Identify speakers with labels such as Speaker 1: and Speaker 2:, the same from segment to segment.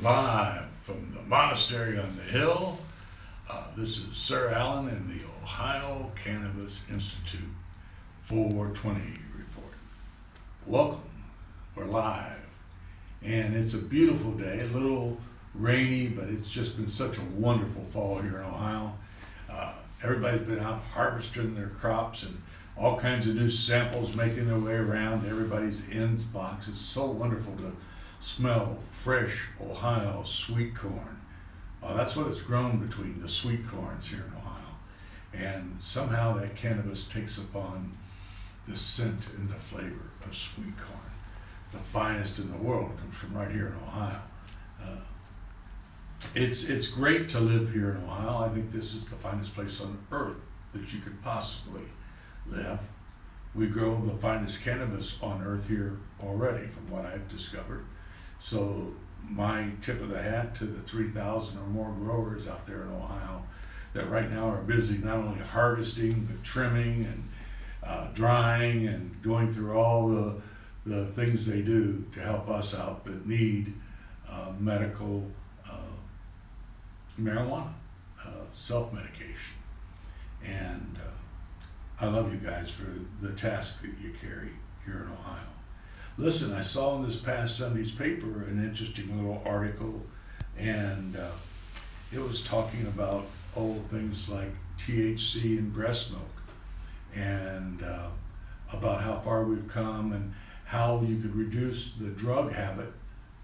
Speaker 1: Live from the monastery on the hill. This is Sir Alan in the Ohio Cannabis Institute 420 report. Welcome. We're live. And it's a beautiful day, a little rainy, but it's just been such a wonderful fall here in Ohio. Everybody's been out harvesting their crops and all kinds of new samples making their way around everybody's inbox. It's so wonderful to smell fresh Ohio sweet corn. That's what it's grown between, the sweet corns here in Ohio. And somehow that cannabis takes upon the scent and the flavor of sweet corn. The finest in the world comes from right here in Ohio. It's great to live here in Ohio. I think this is the finest place on earth that you could possibly live. We grow the finest cannabis on earth here already, from what I've discovered. So my tip of the hat to the 3,000 or more growers out there in Ohio that right now are busy not only harvesting, but trimming and drying and going through all the things they do to help us out that need medical marijuana, self-medication. And I love you guys for the task that you carry here in Ohio. Listen, I saw in this past Sunday's paper an interesting little article, and it was talking about things like THC in breast milk, and about how far we've come and how you could reduce the drug habit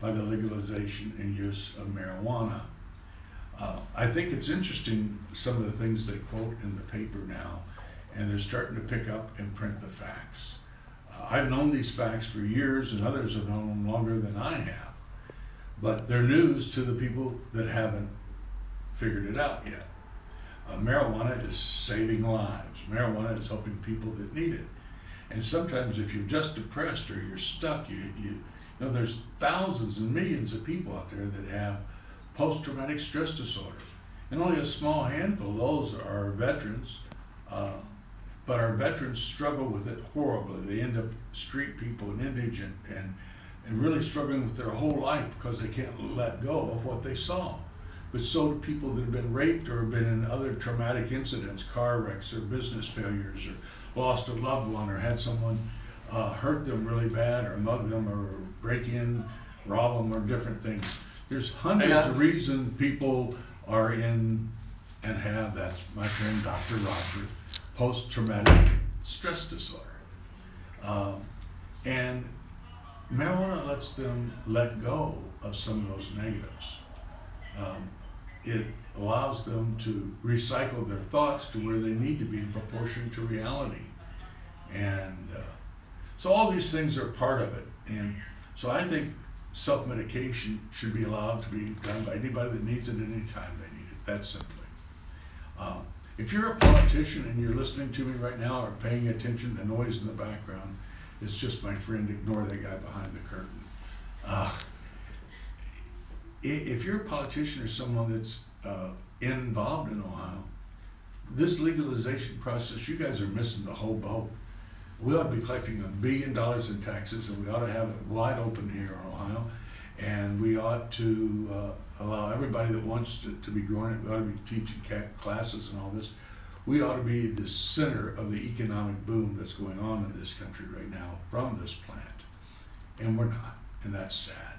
Speaker 1: by the legalization and use of marijuana. I think it's interesting, some of the things they quote in the paper now, and they're starting to pick up and print the facts. I've known these facts for years, and others have known them longer than I have. But they're news to the people that haven't figured it out yet. Marijuana is saving lives. Marijuana is helping people that need it. And sometimes if you're just depressed or you're stuck, you know, there's thousands and millions of people out there that have post-traumatic stress disorder. And only a small handful of those are veterans. But our veterans struggle with it horribly. They end up street people and indigent and really struggling with their whole life because they can't let go of what they saw. But so do people that have been raped or have been in other traumatic incidents, car wrecks or business failures, or lost a loved one, or had someone hurt them really bad, or mug them, or break in, rob them, or different things. There's hundreds of reasons people are in and have, that's my friend Dr. Roger, post-traumatic stress disorder. And marijuana lets them let go of some of those negatives. It allows them to recycle their thoughts to where they need to be in proportion to reality. And so all these things are part of it. And so I think self-medication should be allowed to be done by anybody that needs it at any time they need it, that simply. If you're a politician and you're listening to me right now or paying attention, the noise in the background is just my friend. Ignore that guy behind the curtain. If you're a politician or someone that's involved in Ohio, this legalization process, you guys are missing the whole boat. We ought to be collecting $1 billion in taxes, and we ought to have it wide open here in Ohio. And we ought to allow everybody that wants to be growing it. We ought to be teaching classes and all this. We ought to be the center of the economic boom that's going on in this country right now from this plant. And we're not, and that's sad.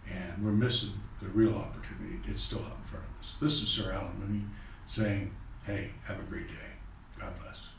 Speaker 1: And we're missing the real opportunity. It's still out in front of us. This is Sir Alan Mooney saying, hey, have a great day. God bless.